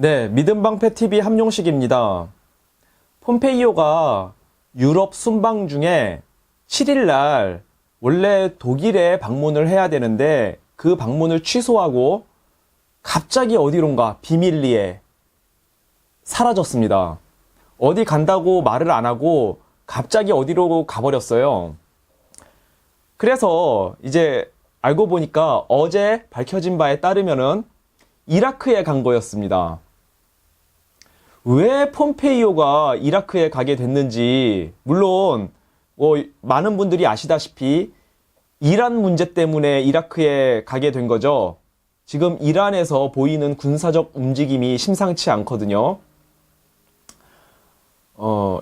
네, 믿음방패TV 함용식입니다. 폼페이오가 유럽 순방 중에 7일날 원래 독일에 방문을 해야 되는데 그 방문을 취소하고 갑자기 어디론가 비밀리에 사라졌습니다. 어디 간다고 말을 안 하고 갑자기 어디로 가버렸어요. 그래서 이제 알고 보니까 어제 밝혀진 바에 따르면은 이라크에 간 거였습니다. 왜 폼페이오가 이라크에 가게 됐는지, 물론 많은 분들이 아시다시피 이란 문제 때문에 이라크에 가게 된 거죠. 지금 이란에서 보이는 군사적 움직임이 심상치 않거든요.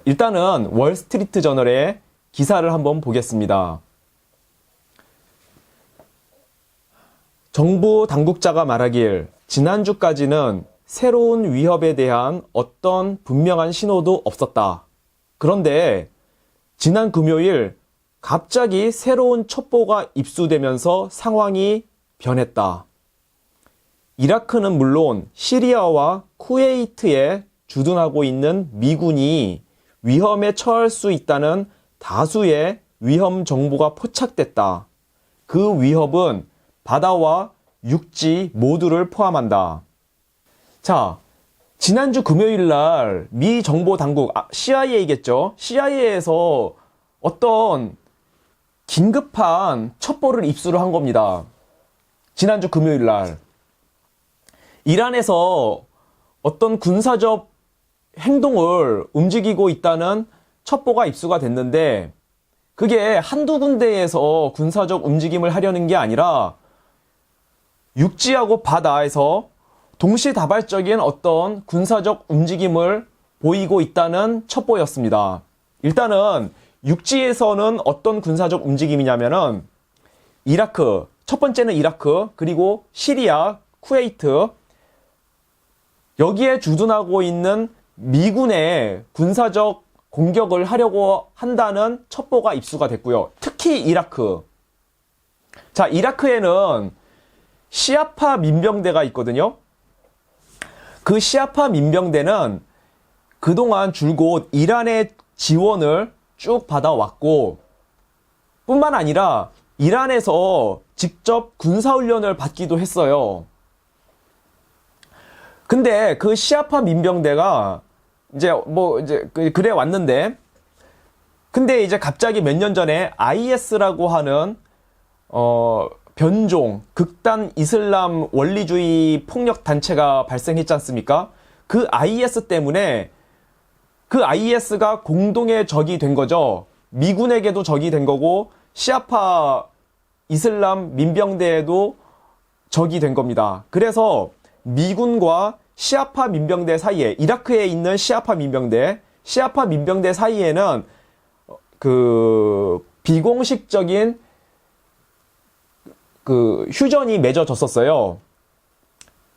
일단은 월스트리트 저널의 기사를 한번 보겠습니다. 정부 당국자가 말하길 지난주까지는 새로운 위협에 대한 어떤 분명한 신호도 없었다. 그런데 지난 금요일 갑자기 새로운 첩보가 입수되면서 상황이 변했다. 이라크는 물론 시리아와 쿠웨이트에 주둔하고 있는 미군이 위험에 처할 수 있다는 다수의 위험 정보가 포착됐다. 그 위협은 바다와 육지 모두를 포함한다. 자, 지난주 금요일날 미 정보 당국, CIA겠죠? CIA에서 어떤 긴급한 첩보를 입수를 한 겁니다. 지난주 금요일날. 이란에서 어떤 군사적 행동을 움직이고 있다는 첩보가 입수가 됐는데 그게 한두 군데에서 군사적 움직임을 하려는 게 아니라 육지하고 바다에서 동시다발적인 어떤 군사적 움직임을 보이고 있다는 첩보였습니다. 일단은 육지에서는 어떤 군사적 움직임이냐면은 이라크, 첫 번째는 이라크, 그리고 시리아, 쿠웨이트, 여기에 주둔하고 있는 미군의 군사적 공격을 하려고 한다는 첩보가 입수가 됐고요. 특히 이라크. 자, 이라크에는 시아파 민병대가 있거든요. 그 시아파 민병대는 그동안 줄곧 이란의 지원을 쭉 받아왔고 뿐만 아니라 이란에서 직접 군사훈련을 받기도 했어요. 근데 그 시아파 민병대가 이제 그래 왔는데 근데 이제 갑자기 몇 년 전에 IS라고 하는 변종, 극단 이슬람 원리주의 폭력 단체가 발생했지 않습니까? 그 IS 때문에 그 IS가 공동의 적이 된 거죠. 미군에게도 적이 된 거고 시아파 이슬람 민병대에도 적이 된 겁니다. 그래서 미군과 시아파 민병대 사이에, 이라크에 있는 시아파 민병대 사이에는 그 비공식적인 휴전이 맺어졌었어요.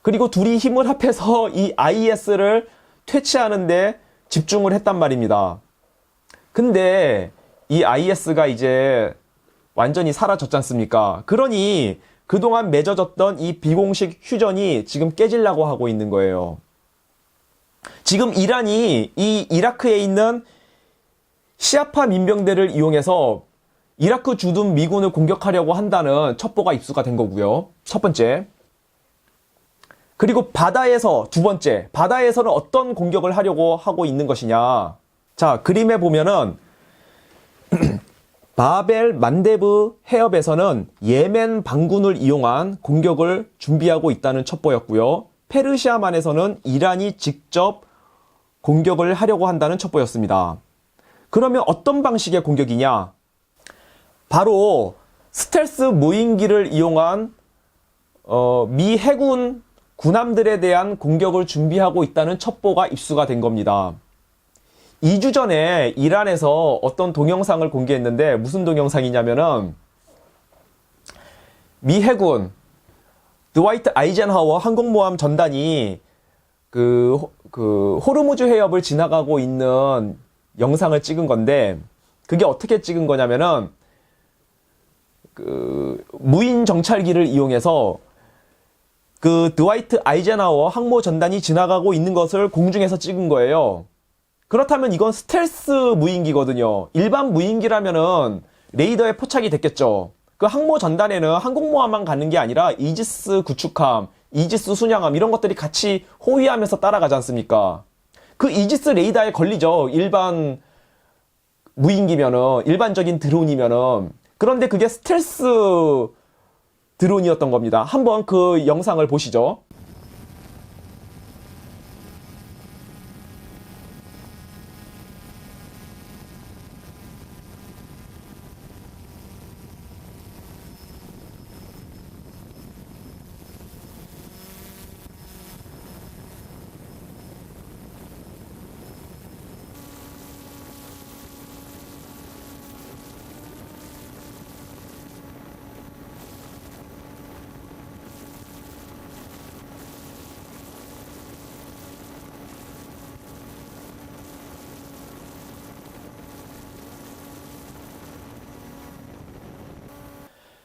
그리고 둘이 힘을 합해서 이 IS를 퇴치하는데 집중을 했단 말입니다. 근데 이 IS가 이제 완전히 사라졌지 않습니까? 그러니 그동안 맺어졌던 이 비공식 휴전이 지금 깨지려고 하고 있는 거예요. 지금 이란이 이 이라크에 있는 시아파 민병대를 이용해서 이라크 주둔 미군을 공격하려고 한다는 첩보가 입수가 된 거고요. 첫 번째. 그리고 바다에서 두 번째. 바다에서는 어떤 공격을 하려고 하고 있는 것이냐. 자, 그림에 보면은 바벨 만데브 해협에서는 예멘 반군을 이용한 공격을 준비하고 있다는 첩보였고요. 페르시아만에서는 이란이 직접 공격을 하려고 한다는 첩보였습니다. 그러면 어떤 방식의 공격이냐? 바로 스텔스 무인기를 이용한 미 해군 군함들에 대한 공격을 준비하고 있다는 첩보가 입수가 된 겁니다. 2주 전에 이란에서 어떤 동영상을 공개했는데 무슨 동영상이냐면은 미 해군 드와이트 아이젠하워 항공모함 전단이 그 호르무즈 해협을 지나가고 있는 영상을 찍은 건데 그게 어떻게 찍은 거냐면은 무인 정찰기를 이용해서 그 드와이트 아이젠하워 항모 전단이 지나가고 있는 것을 공중에서 찍은 거예요. 그렇다면 이건 스텔스 무인기거든요. 일반 무인기라면은 레이더에 포착이 됐겠죠. 그 항모 전단에는 항공모함만 가는 게 아니라 이지스 구축함, 이지스 순양함 이런 것들이 같이 호위하면서 따라가지 않습니까? 그 이지스 레이더에 걸리죠. 일반 무인기면은, 일반적인 드론이면은. 그런데 그게 스텔스 드론이었던 겁니다. 한번 그 영상을 보시죠.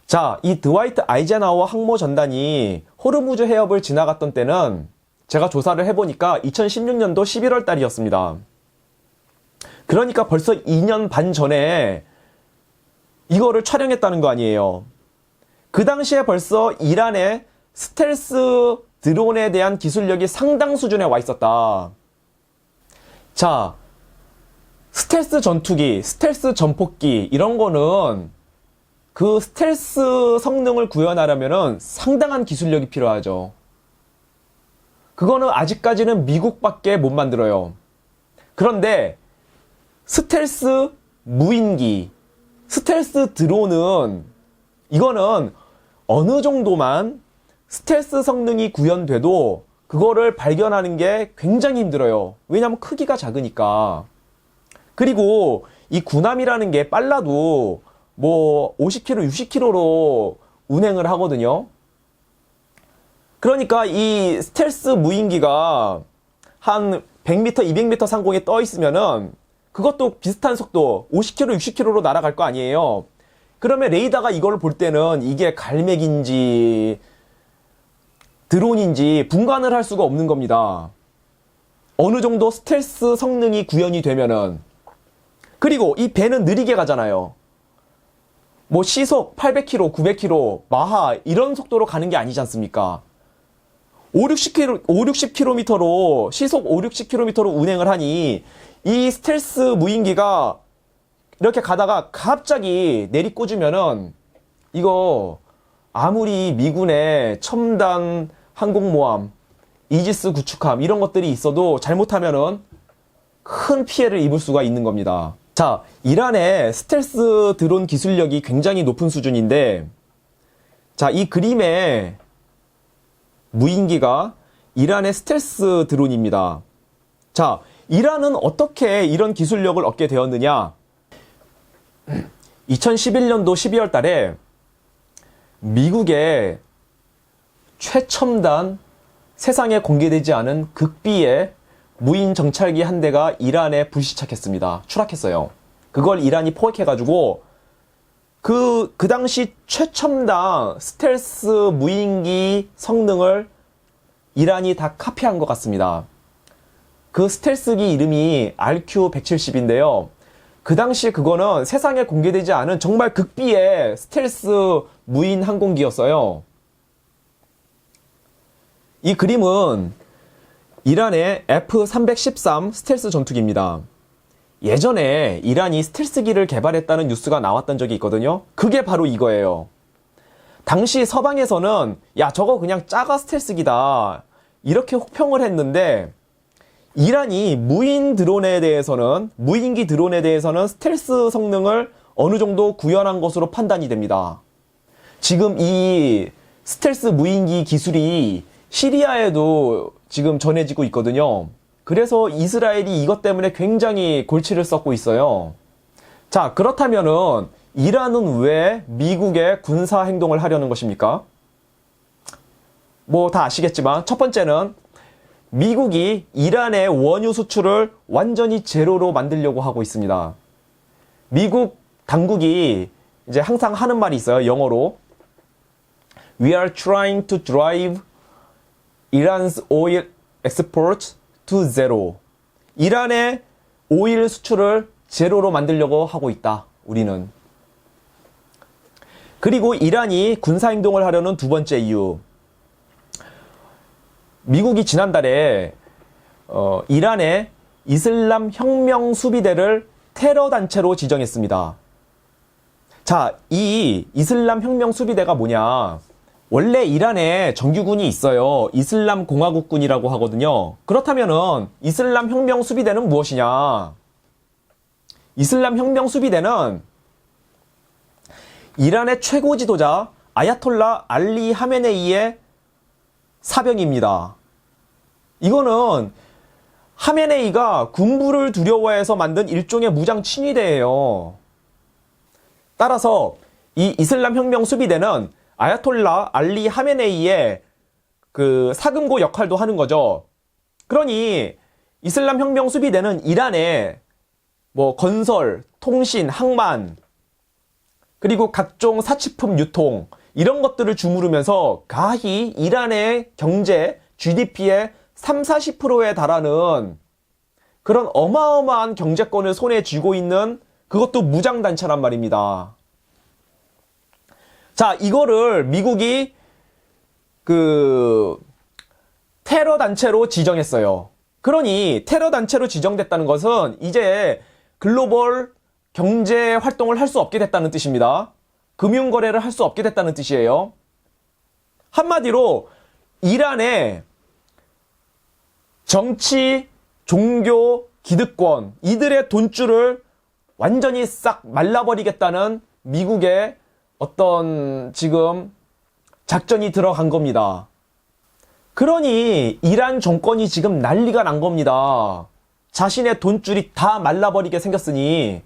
자, 이 드와이트 아이젠하워 항모 전단이 호르무즈 해협을 지나갔던 때는 제가 조사를 해보니까 2016년도 11월 달이었습니다. 그러니까 벌써 2년 반 전에 이거를 촬영했다는 거 아니에요. 그 당시에 벌써 이란의 스텔스 드론에 대한 기술력이 상당 수준에 와 있었다. 자, 스텔스 전투기, 스텔스 전폭기 이런 거는 그 스텔스 성능을 구현하려면 상당한 기술력이 필요하죠. 그거는 아직까지는 미국밖에 못 만들어요. 그런데 스텔스 무인기, 스텔스 드론은 이거는 어느 정도만 스텔스 성능이 구현돼도 그거를 발견하는 게 굉장히 힘들어요. 왜냐하면 크기가 작으니까. 그리고 이 군함이라는 게 빨라도 뭐 50km, 60km로 운행을 하거든요. 그러니까 이 스텔스 무인기가 한 100m, 200m 상공에 떠 있으면은 그것도 비슷한 속도 50km, 60km로 날아갈 거 아니에요. 그러면 레이더가 이걸 볼 때는 이게 갈매기인지 드론인지 분간을 할 수가 없는 겁니다. 어느 정도 스텔스 성능이 구현이 되면은. 그리고 이 배는 느리게 가잖아요. 뭐 시속 800km, 900km, 마하 이런 속도로 가는 게 아니지 않습니까? 60km로 시속 60km로 운행을 하니 이 스텔스 무인기가 이렇게 가다가 갑자기 내리꽂으면은 이거 아무리 미군의 첨단 항공모함, 이지스 구축함 이런 것들이 있어도 잘못하면은 큰 피해를 입을 수가 있는 겁니다. 자, 이란의 스텔스 드론 기술력이 굉장히 높은 수준인데, 자, 이 그림의 무인기가 이란의 스텔스 드론입니다. 자, 이란은 어떻게 이런 기술력을 얻게 되었느냐? 2011년도 12월 달에 미국의 최첨단 세상에 공개되지 않은 극비의 무인 정찰기 한 대가 이란에 불시착했습니다. 추락했어요. 그걸 이란이 포획해가지고 그 당시 최첨단 스텔스 무인기 성능을 이란이 다 카피한 것 같습니다. 그 스텔스기 이름이 RQ-170인데요. 그 당시 그거는 세상에 공개되지 않은 정말 극비의 스텔스 무인 항공기였어요. 이 그림은 이란의 F-313 스텔스 전투기입니다. 예전에 이란이 스텔스기를 개발했다는 뉴스가 나왔던 적이 있거든요. 그게 바로 이거예요. 당시 서방에서는 야 저거 그냥 작아 스텔스기다 이렇게 혹평을 했는데 이란이 무인기 드론에 대해서는 스텔스 성능을 어느 정도 구현한 것으로 판단이 됩니다. 지금 이 스텔스 무인기 기술이 시리아에도 지금 전해지고 있거든요. 그래서 이스라엘이 이것 때문에 굉장히 골치를 썩고 있어요. 자, 그렇다면은 이란은 왜 미국의 군사 행동을 하려는 것입니까? 뭐 다 아시겠지만 첫 번째는 미국이 이란의 원유 수출을 완전히 제로로 만들려고 하고 있습니다. 미국 당국이 이제 항상 하는 말이 있어요. 영어로. We are trying to drive Iran's oil export to zero. 이란의 오일 수출을 제로로 만들려고 하고 있다. 우리는. 그리고 이란이 군사행동을 하려는 두 번째 이유. 미국이 지난달에 이란의 이슬람 혁명 수비대를 테러 단체로 지정했습니다. 자, 이 이슬람 혁명 수비대가 뭐냐? 원래 이란에 정규군이 있어요. 이슬람 공화국군이라고 하거든요. 그렇다면은 이슬람 혁명 수비대는 무엇이냐? 이슬람 혁명 수비대는 이란의 최고 지도자 아야톨라 알리 하메네이의 사병입니다. 이거는 하메네이가 군부를 두려워해서 만든 일종의 무장 친위대예요. 따라서 이 이슬람 혁명 수비대는 아야톨라 알리 하메네이의 그 사금고 역할도 하는 거죠. 그러니 이슬람 혁명 수비대는 이란의 뭐 건설, 통신, 항만, 그리고 각종 사치품 유통 이런 것들을 주무르면서 가히 이란의 경제 GDP의 30-40%에 달하는 그런 어마어마한 경제권을 손에 쥐고 있는 그것도 무장단체란 말입니다. 자, 이거를 미국이 테러 단체로 지정했어요. 그러니 테러 단체로 지정됐다는 것은 이제 글로벌 경제 활동을 할 수 없게 됐다는 뜻입니다. 금융거래를 할 수 없게 됐다는 뜻이에요. 한마디로 이란의 정치, 종교, 기득권 이들의 돈줄을 완전히 싹 말라버리겠다는 미국의 어떤 지금 작전이 들어간 겁니다. 그러니 이란 정권이 지금 난리가 난 겁니다. 자신의 돈줄이 다 말라버리게 생겼으니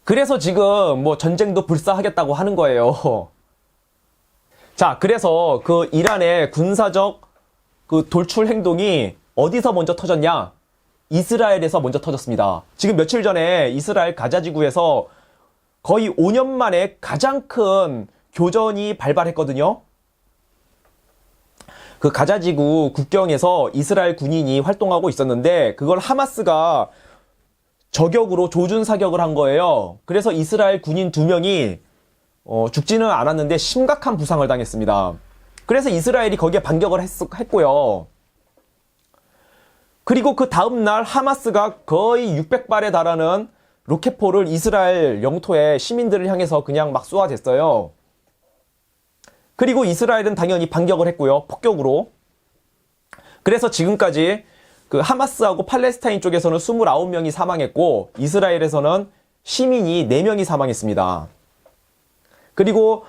그래서 지금 뭐 전쟁도 불사하겠다고 하는 거예요. 자, 그래서 그 이란의 군사적 그 돌출 행동이 어디서 먼저 터졌냐? 이스라엘에서 먼저 터졌습니다. 지금 며칠 전에 이스라엘 가자지구에서 거의 5년 만에 가장 큰 교전이 발발했거든요. 그 가자지구 국경에서 이스라엘 군인이 활동하고 있었는데 그걸 하마스가 저격으로 조준 사격을 한 거예요. 그래서 이스라엘 군인 2명이 죽지는 않았는데 심각한 부상을 당했습니다. 그래서 이스라엘이 거기에 반격을 했고요. 그리고 그 다음날 하마스가 거의 600발에 달하는 로켓포를 이스라엘 영토에 시민들을 향해서 그냥 막 쏘아댔어요. 그리고 이스라엘은 당연히 반격을 했고요. 폭격으로. 그래서 지금까지 그 하마스하고 팔레스타인 쪽에서는 29명이 사망했고 이스라엘에서는 시민이 4명이 사망했습니다. 그리고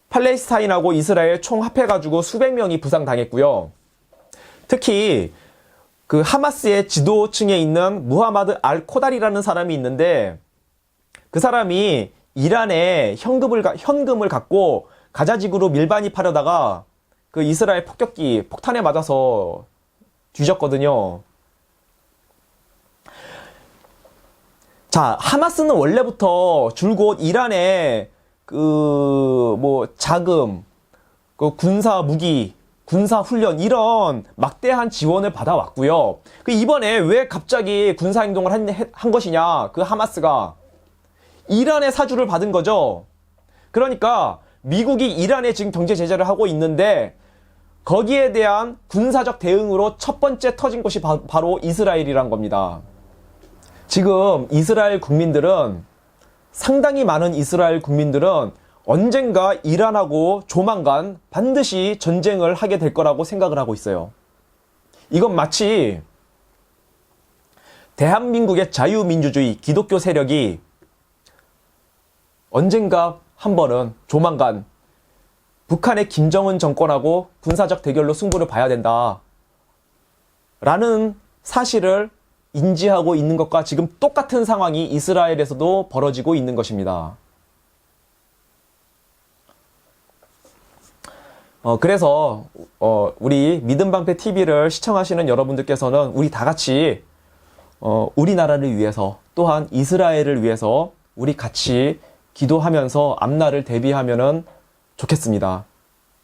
팔레스타인하고 이스라엘 총 합해가지고 수백 명이 부상당했고요. 특히 그 하마스의 지도층에 있는 무하마드 알 코달이라는 사람이 있는데 그 사람이 이란에 현금을 갖고 가자지구로 밀반입하려다가 그 이스라엘 폭격기 폭탄에 맞아서 뒤졌거든요. 자, 하마스는 원래부터 줄곧 이란에 자금, 군사 무기, 군사 훈련 이런 막대한 지원을 받아왔고요. 이번에 왜 갑자기 군사 행동을 한 것이냐? 그 하마스가 이란의 사주를 받은 거죠. 그러니까 미국이 이란에 지금 경제 제재를 하고 있는데 거기에 대한 군사적 대응으로 첫 번째 터진 곳이 바로 이스라엘이란 겁니다. 지금 이스라엘 국민들은 상당히 많은 이스라엘 국민들은 언젠가 이란하고 조만간 반드시 전쟁을 하게 될 거라고 생각을 하고 있어요. 이건 마치 대한민국의 자유민주주의 기독교 세력이 언젠가 한 번은 조만간 북한의 김정은 정권하고 군사적 대결로 승부를 봐야 된다 라는 사실을 인지하고 있는 것과 지금 똑같은 상황이 이스라엘에서도 벌어지고 있는 것입니다. 그래서 우리 믿음방패TV를 시청하시는 여러분들께서는 우리 다 같이 우리나라를 위해서 또한 이스라엘을 위해서 우리 같이 기도하면서 앞날을 대비하면은 좋겠습니다.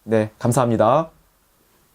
네, 감사합니다.